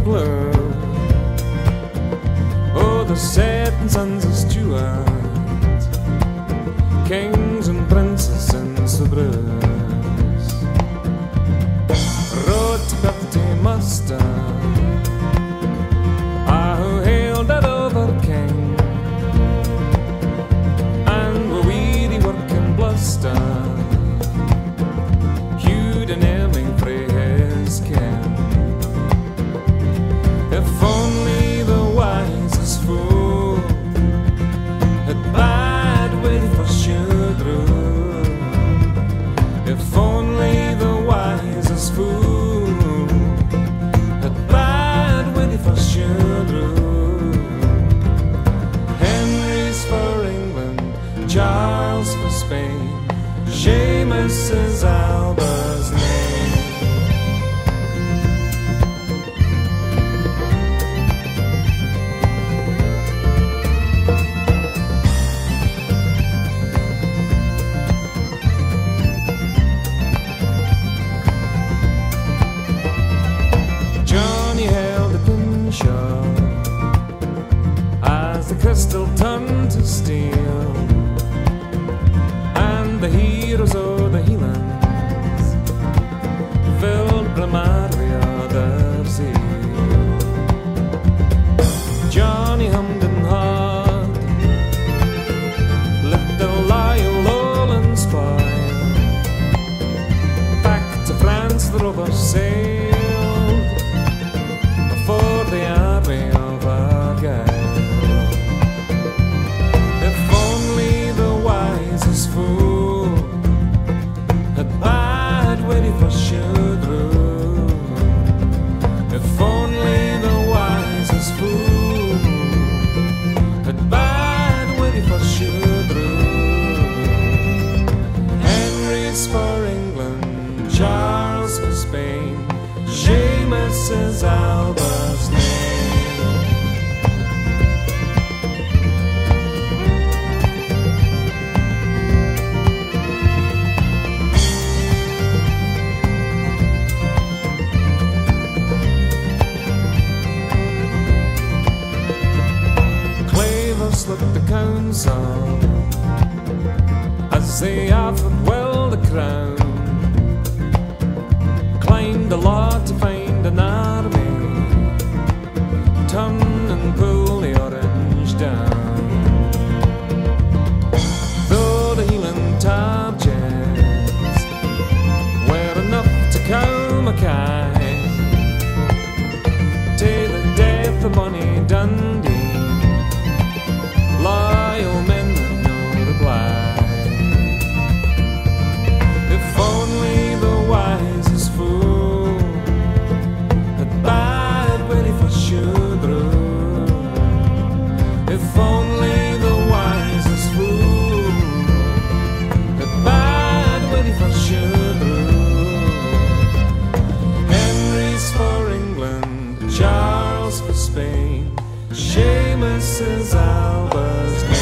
blue. Oh, the certain sons of Stuart, kings and princes and Bruce, rode to Bethty muster, who hailed that over king, and were weedy working bluster, hewed and aiming for his kin. If only the wisest fool had bad way for should rule. If only the wisest fool had bad way for should rule. Henry's for England, Charles for Spain, Seamus is Alba's name. As the crystal turned to steel, and the heroes of the Highlands filled Blamaria their zeal. Johnny hummed and hawed, let the Lyle Lowland spoil. Back to France the rovers sailed before the army of Argyle. If only the wisest fool had bad way for should rule. If only the wisest fool had bad way for should rule. Henry's for England, Charles for Spain, Seamus is Alba's name. Slipped the council as they offered well the crown, climbed the law to find an army, turn and pull the orange down. Though the Hieland targets were enough to cow Mackay, till the death of Bonnie Dundee, loyal men that know the blight. If only the wisest fool had bad way for should rule. If only the wisest fool had bad way for should rule. Henry's for England, Charles for Spain, Seamus is Alba's name.